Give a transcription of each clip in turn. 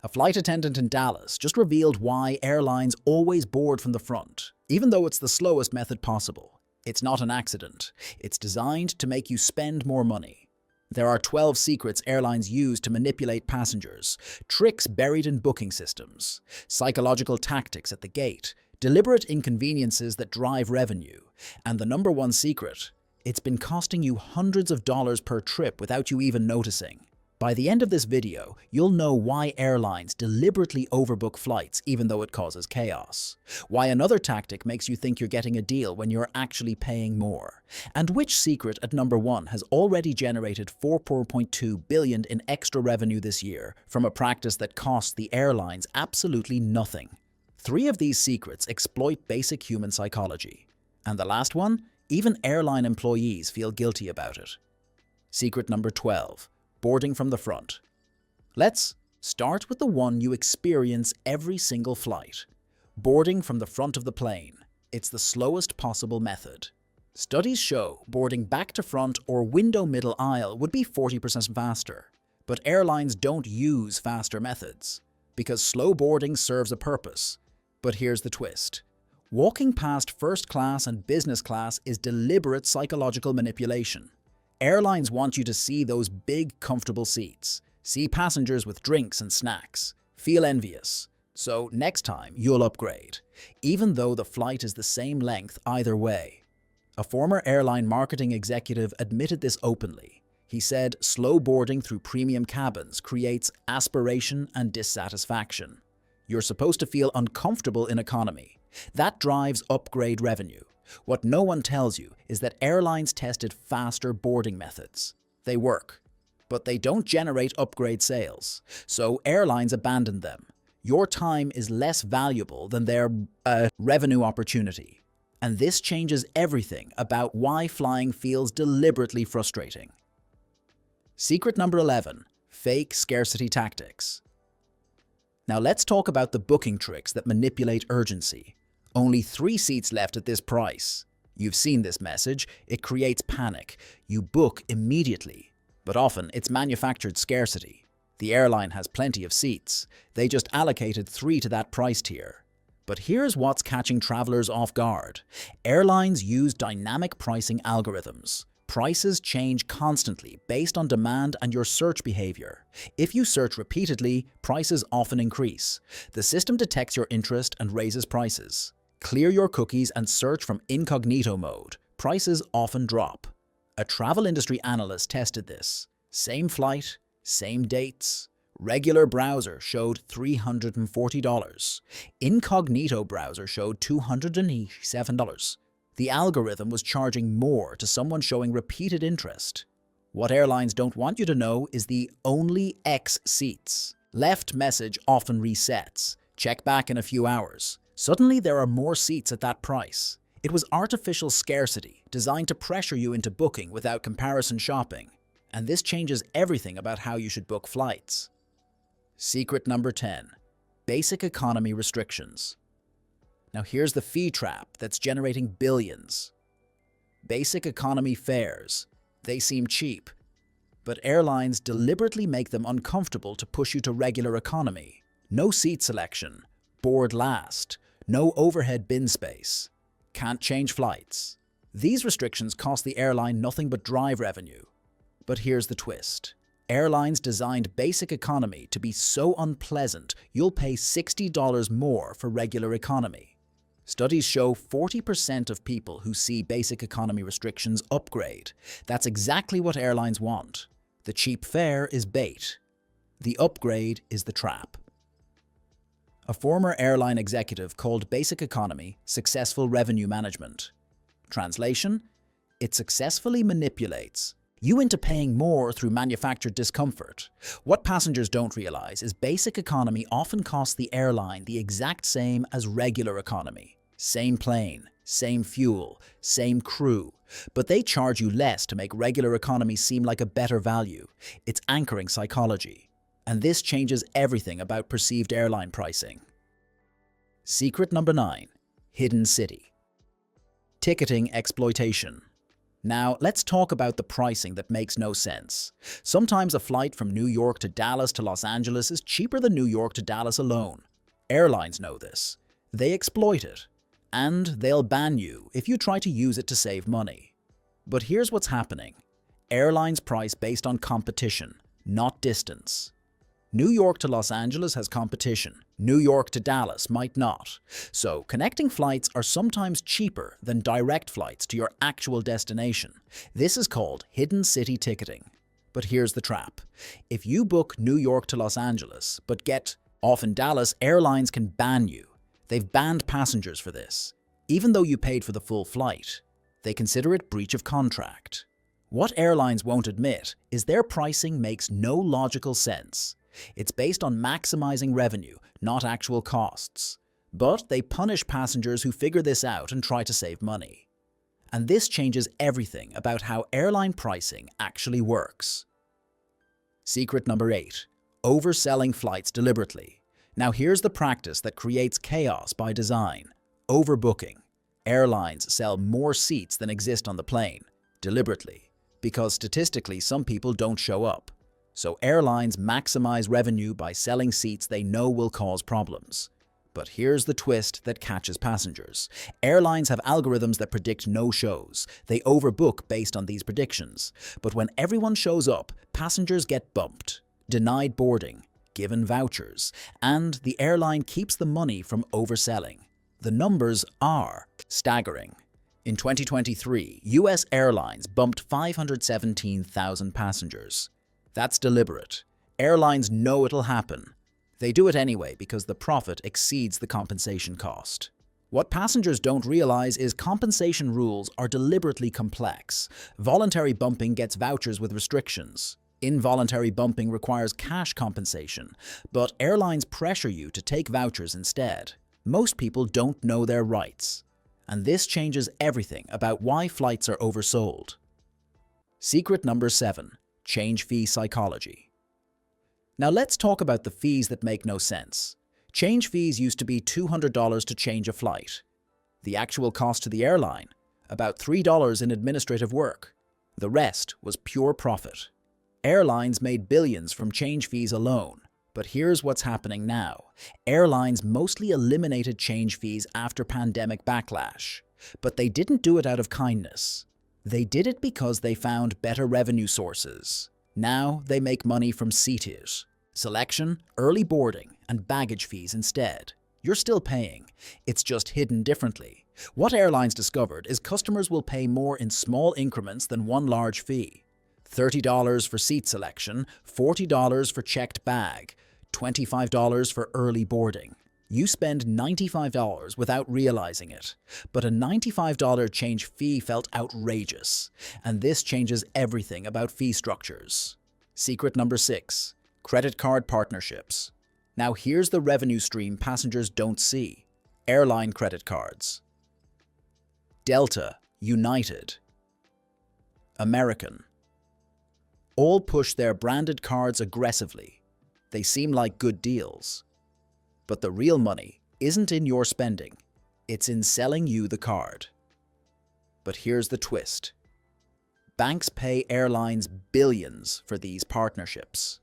A flight attendant in Dallas just revealed why airlines always board from the front, even though it's the slowest method possible. It's not an accident. It's designed to make you spend more money. There are 12 secrets airlines use to manipulate passengers, tricks buried in booking systems, psychological tactics at the gate, deliberate inconveniences that drive revenue, and the number one secret: it's been costing you hundreds of dollars per trip without you even noticing. By the end of this video, you'll know why airlines deliberately overbook flights even though it causes chaos, why another tactic makes you think you're getting a deal when you're actually paying more, and which secret at number one has already generated $4.2 billion in extra revenue this year from a practice that costs the airlines absolutely nothing. 3 of these secrets exploit basic human psychology, and the last one, even airline employees feel guilty about it. Secret number 12. Boarding from the front. Let's start with the one you experience every single flight. Boarding from the front of the plane. It's the slowest possible method. Studies show boarding back to front or window middle aisle would be 40% faster. But airlines don't use faster methods, because slow boarding serves a purpose. But here's the twist. Walking past first class and business class is deliberate psychological manipulation. Airlines want you to see those big, comfortable seats, see passengers with drinks and snacks, feel envious. So next time, you'll upgrade, even though the flight is the same length either way. A former airline marketing executive admitted this openly. He said slow boarding through premium cabins creates aspiration and dissatisfaction. You're supposed to feel uncomfortable in economy. That drives upgrade revenue. What no one tells you is that airlines tested faster boarding methods. They work, but they don't generate upgrade sales, so airlines abandon them. Your time is less valuable than their revenue opportunity. And this changes everything about why flying feels deliberately frustrating. Secret number 11. Fake scarcity tactics. Now let's talk about the booking tricks that manipulate urgency. Only 3 seats left at this price. You've seen this message. It creates panic. You book immediately. But often, it's manufactured scarcity. The airline has plenty of seats. They just allocated 3 to that price tier. But here's what's catching travelers off guard. Airlines use dynamic pricing algorithms. Prices change constantly based on demand and your search behavior. If you search repeatedly, prices often increase. The system detects your interest and raises prices. Clear your cookies and search from incognito mode. Prices often drop. A travel industry analyst tested this. Same flight, same dates. Regular browser showed $340. Incognito browser showed $287. The algorithm was charging more to someone showing repeated interest. What airlines don't want you to know is the only X seats. Left message often resets. Check back in a few hours. Suddenly there are more seats at that price. It was artificial scarcity, designed to pressure you into booking without comparison shopping. And this changes everything about how you should book flights. Secret number 10. Basic economy restrictions. Now here's the fee trap that's generating billions. Basic economy fares. They seem cheap, but airlines deliberately make them uncomfortable to push you to regular economy. No seat selection, board last, no overhead bin space, can't change flights. These restrictions cost the airline nothing but drive revenue. But here's the twist. Airlines designed basic economy to be so unpleasant you'll pay $60 more for regular economy. Studies show 40% of people who see basic economy restrictions upgrade. That's exactly what airlines want. The cheap fare is bait. The upgrade is the trap. A former airline executive called basic economy successful revenue management. Translation: it successfully manipulates you into paying more through manufactured discomfort. What passengers don't realize is basic economy often costs the airline the exact same as regular economy. Same plane, same fuel, same crew, but they charge you less to make regular economy seem like a better value. It's anchoring psychology. And this changes everything about perceived airline pricing. Secret number 9. Hidden city. Ticketing exploitation. Now, let's talk about the pricing that makes no sense. Sometimes a flight from New York to Dallas to Los Angeles is cheaper than New York to Dallas alone. Airlines know this. They exploit it. And they'll ban you if you try to use it to save money. But here's what's happening. Airlines price based on competition, not distance. New York to Los Angeles has competition. New York to Dallas might not. So, connecting flights are sometimes cheaper than direct flights to your actual destination. This is called hidden city ticketing. But here's the trap. If you book New York to Los Angeles, but get off in Dallas, airlines can ban you. They've banned passengers for this. Even though you paid for the full flight, they consider it breach of contract. What airlines won't admit is their pricing makes no logical sense. It's based on maximizing revenue, not actual costs. But they punish passengers who figure this out and try to save money. And this changes everything about how airline pricing actually works. Secret number 8. Overselling flights deliberately. Now here's the practice that creates chaos by design. Overbooking. Airlines sell more seats than exist on the plane, deliberately, because statistically some people don't show up. So airlines maximize revenue by selling seats they know will cause problems. But here's the twist that catches passengers. Airlines have algorithms that predict no-shows. They overbook based on these predictions. But when everyone shows up, passengers get bumped, denied boarding, given vouchers, and the airline keeps the money from overselling. The numbers are staggering. In 2023, US Airlines bumped 517,000 passengers. That's deliberate. Airlines know it'll happen. They do it anyway because the profit exceeds the compensation cost. What passengers don't realize is compensation rules are deliberately complex. Voluntary bumping gets vouchers with restrictions. Involuntary bumping requires cash compensation, but airlines pressure you to take vouchers instead. Most people don't know their rights. And this changes everything about why flights are oversold. Secret number 7. Change fee psychology. Now let's talk about the fees that make no sense. Change fees used to be $200 to change a flight. The actual cost to the airline, about $3 in administrative work. The rest was pure profit. Airlines made billions from change fees alone. But here's what's happening now. Airlines mostly eliminated change fees after pandemic backlash. But they didn't do it out of kindness. They did it because they found better revenue sources. Now they make money from seatage, selection, early boarding, and baggage fees instead. You're still paying. It's just hidden differently. What airlines discovered is customers will pay more in small increments than one large fee. $30 for seat selection, $40 for checked bag, $25 for early boarding. You spend $95 without realizing it. But a $95 change fee felt outrageous. And this changes everything about fee structures. Secret number 6. Credit card partnerships. Now here's the revenue stream passengers don't see. Airline credit cards. Delta, United, American. All push their branded cards aggressively. They seem like good deals. But the real money isn't in your spending. It's in selling you the card. But here's the twist. Banks pay airlines billions for these partnerships.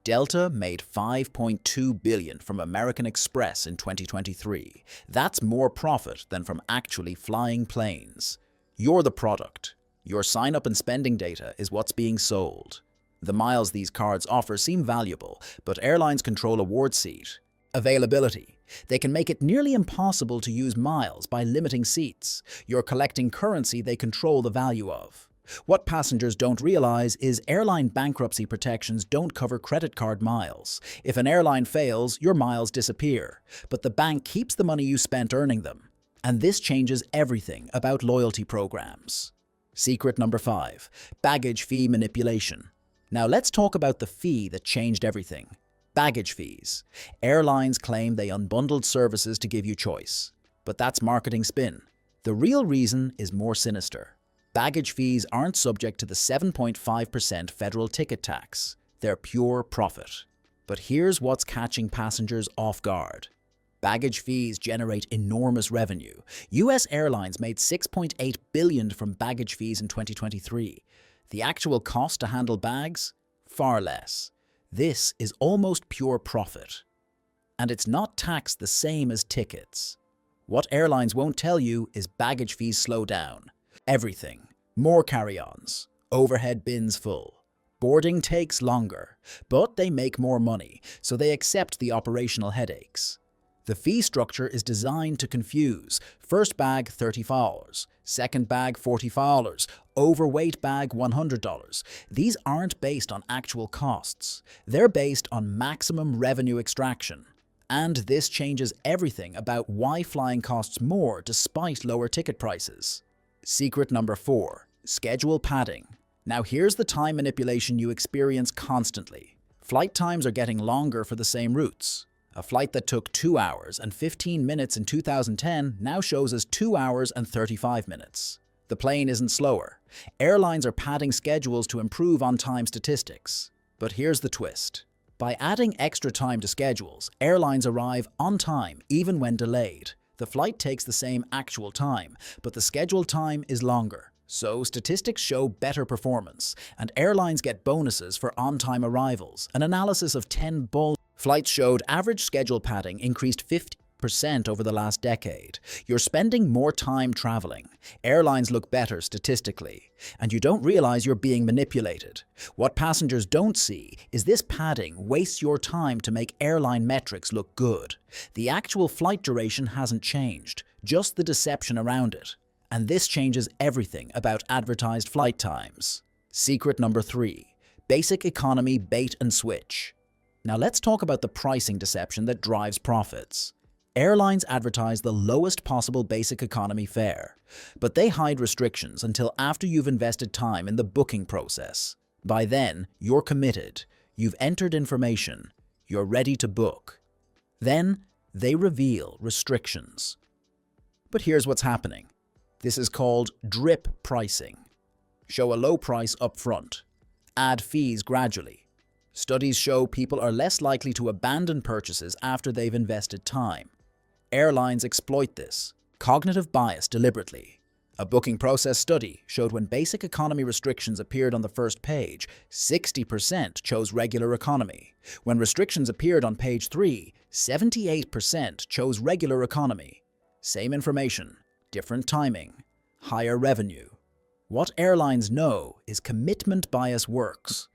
Delta made $5.2 billion from American Express in 2023. That's more profit than from actually flying planes. You're the product. Your sign-up and spending data is what's being sold. The miles these cards offer seem valuable, but airlines control award seat availability. They can make it nearly impossible to use miles by limiting seats. You're collecting currency they control the value of. What passengers don't realize is airline bankruptcy protections don't cover credit card miles. If an airline fails, your miles disappear, but the bank keeps the money you spent earning them. And this changes everything about loyalty programs. Secret number 5. Baggage fee manipulation. Now let's talk about the fee that changed everything. Baggage fees. Airlines claim they unbundled services to give you choice. But that's marketing spin. The real reason is more sinister. Baggage fees aren't subject to the 7.5% federal ticket tax. They're pure profit. But here's what's catching passengers off guard. Baggage fees generate enormous revenue. US Airlines made $6.8 billion from baggage fees in 2023. The actual cost to handle bags? Far less. This is almost pure profit. And it's not taxed the same as tickets. What airlines won't tell you is baggage fees slow down. Everything. More carry-ons. Overhead bins full. Boarding takes longer, but they make more money, so they accept the operational headaches. The fee structure is designed to confuse. First bag $30, second bag $40, overweight bag $100. These aren't based on actual costs. They're based on maximum revenue extraction. And this changes everything about why flying costs more despite lower ticket prices. Secret number 4. Schedule padding. Now here's the time manipulation you experience constantly. Flight times are getting longer for the same routes. A flight that took 2 hours and 15 minutes in 2010 now shows as 2 hours and 35 minutes. The plane isn't slower. Airlines are padding schedules to improve on-time statistics. But here's the twist. By adding extra time to schedules, airlines arrive on time even when delayed. The flight takes the same actual time, but the scheduled time is longer. So statistics show better performance, and airlines get bonuses for on-time arrivals. An analysis of 10 flights showed average schedule padding increased 50% over the last decade. You're spending more time traveling. Airlines look better statistically, and you don't realize you're being manipulated. What passengers don't see is this padding wastes your time to make airline metrics look good. The actual flight duration hasn't changed, just the deception around it. And this changes everything about advertised flight times. Secret number 3. Basic economy bait and switch. Now let's talk about the pricing deception that drives profits. Airlines advertise the lowest possible basic economy fare, but they hide restrictions until after you've invested time in the booking process. By then, you're committed, you've entered information, you're ready to book. Then, they reveal restrictions. But here's what's happening. This is called drip pricing. Show a low price up front. Add fees gradually. Studies show people are less likely to abandon purchases after they've invested time. Airlines exploit this. Cognitive bias deliberately. A booking process study showed when basic economy restrictions appeared on the first page, 60% chose regular economy. When restrictions appeared on page 3, 78% chose regular economy. Same information. Different timing, higher revenue. What airlines know is commitment bias works.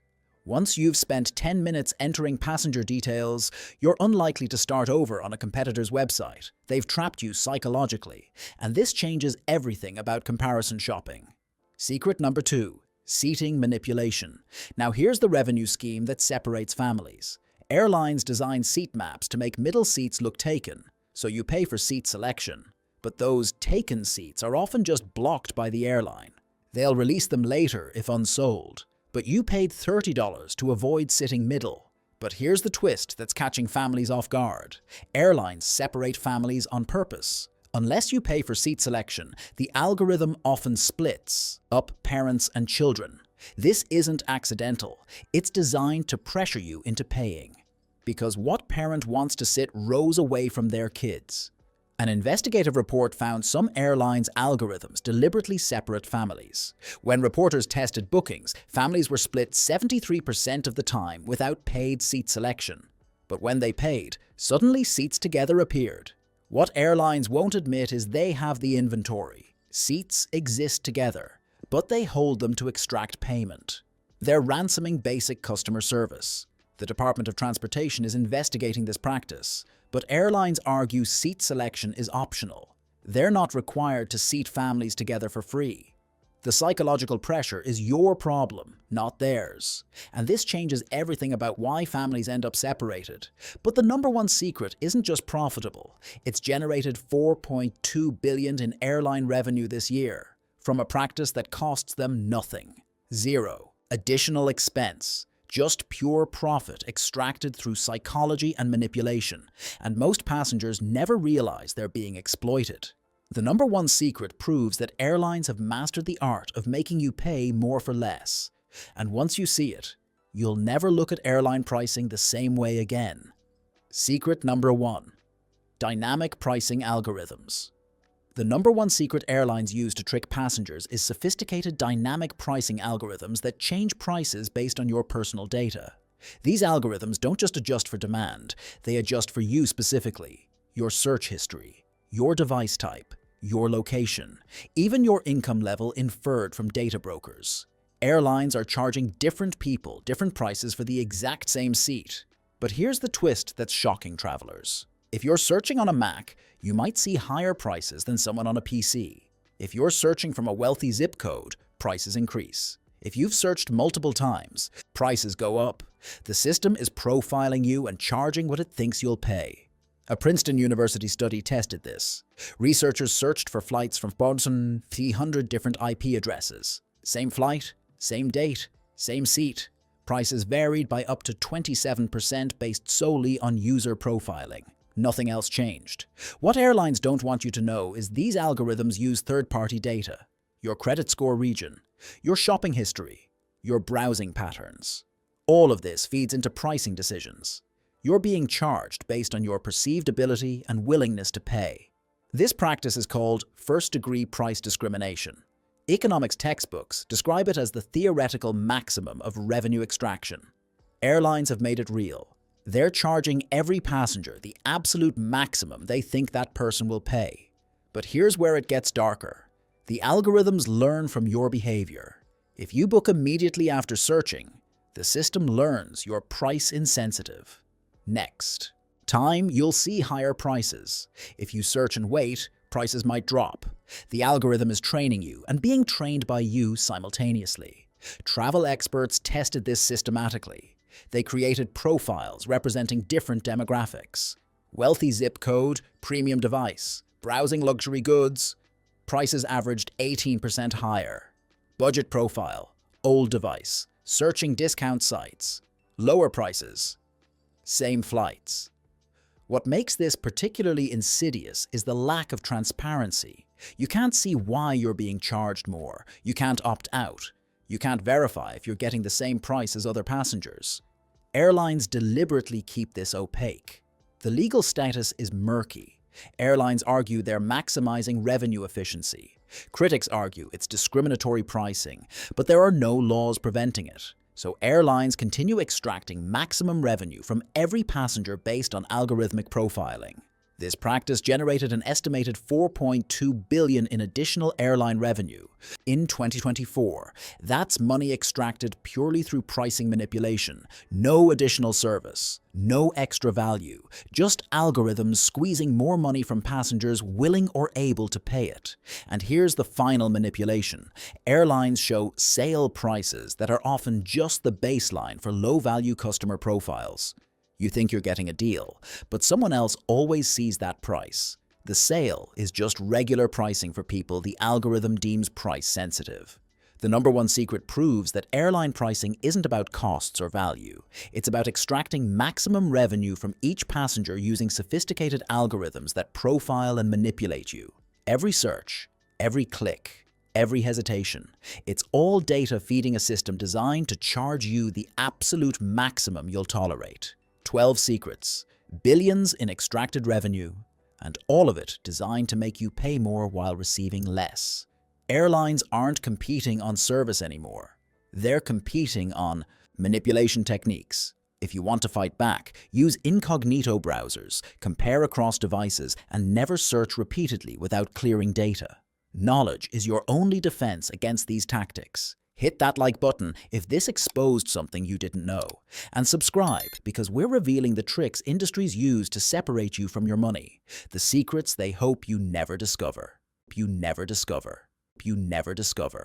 Once you've spent 10 minutes entering passenger details, you're unlikely to start over on a competitor's website. They've trapped you psychologically, and this changes everything about comparison shopping. Secret number 2. Seating manipulation. Now here's the revenue scheme that separates families. Airlines design seat maps to make middle seats look taken, so you pay for seat selection. But those taken seats are often just blocked by the airline. They'll release them later if unsold. But you paid $30 to avoid sitting middle. But here's the twist that's catching families off guard. Airlines separate families on purpose. Unless you pay for seat selection, the algorithm often splits up parents and children. This isn't accidental. It's designed to pressure you into paying. Because what parent wants to sit rows away from their kids? An investigative report found some airlines' algorithms deliberately separate families. When reporters tested bookings, families were split 73% of the time without paid seat selection. But when they paid, suddenly seats together appeared. What airlines won't admit is they have the inventory. Seats exist together, but they hold them to extract payment. They're ransoming basic customer service. The Department of Transportation is investigating this practice. But airlines argue seat selection is optional. They're not required to seat families together for free. The psychological pressure is your problem, not theirs. And this changes everything about why families end up separated. But the number one secret isn't just profitable. It's generated $4.2 billion in airline revenue this year, from a practice that costs them nothing. Zero additional expense. Just pure profit extracted through psychology and manipulation, and most passengers never realize they're being exploited. The number one secret proves that airlines have mastered the art of making you pay more for less. And once you see it, you'll never look at airline pricing the same way again. Secret number 1. Dynamic pricing algorithms. The number one secret airlines use to trick passengers is sophisticated dynamic pricing algorithms that change prices based on your personal data. These algorithms don't just adjust for demand, they adjust for you specifically, your search history, your device type, your location, even your income level inferred from data brokers. Airlines are charging different people different prices for the exact same seat. But here's the twist that's shocking travelers. If you're searching on a Mac, you might see higher prices than someone on a PC. If you're searching from a wealthy zip code, prices increase. If you've searched multiple times, prices go up. The system is profiling you and charging what it thinks you'll pay. A Princeton University study tested this. Researchers searched for flights from 300 different IP addresses. Same flight, same date, same seat. Prices varied by up to 27% based solely on user profiling. Nothing else changed. What airlines don't want you to know is these algorithms use third-party data, your credit score region, your shopping history, your browsing patterns. All of this feeds into pricing decisions. You're being charged based on your perceived ability and willingness to pay. This practice is called first-degree price discrimination. Economics textbooks describe it as the theoretical maximum of revenue extraction. Airlines have made it real. They're charging every passenger the absolute maximum they think that person will pay. But here's where it gets darker. The algorithms learn from your behavior. If you book immediately after searching, the system learns you're price insensitive. Next time, you'll see higher prices. If you search and wait, prices might drop. The algorithm is training you and being trained by you simultaneously. Travel experts tested this systematically. They created profiles representing different demographics. Wealthy zip code, premium device, browsing luxury goods. Prices averaged 18% higher. Budget profile, old device, searching discount sites. Lower prices, same flights. What makes this particularly insidious is the lack of transparency. You can't see why you're being charged more. You can't opt out. You can't verify if you're getting the same price as other passengers. Airlines deliberately keep this opaque. The legal status is murky. Airlines argue they're maximizing revenue efficiency. Critics argue it's discriminatory pricing, but there are no laws preventing it. So airlines continue extracting maximum revenue from every passenger based on algorithmic profiling. This practice generated an estimated $4.2 billion in additional airline revenue in 2024. That's money extracted purely through pricing manipulation. No additional service, no extra value, just algorithms squeezing more money from passengers willing or able to pay it. And here's the final manipulation. Airlines show sale prices that are often just the baseline for low-value customer profiles. You think you're getting a deal, but someone else always sees that price. The sale is just regular pricing for people the algorithm deems price sensitive. The number one secret proves that airline pricing isn't about costs or value. It's about extracting maximum revenue from each passenger using sophisticated algorithms that profile and manipulate you. Every search, every click, every hesitation. It's all data feeding a system designed to charge you the absolute maximum you'll tolerate. 12 secrets, billions in extracted revenue, and all of it designed to make you pay more while receiving less. Airlines aren't competing on service anymore. They're competing on manipulation techniques. If you want to fight back, use incognito browsers, compare across devices, and never search repeatedly without clearing data. Knowledge is your only defense against these tactics. Hit that like button if this exposed something you didn't know. And subscribe because we're revealing the tricks industries use to separate you from your money. The secrets they hope you never discover. You never discover. You never discover.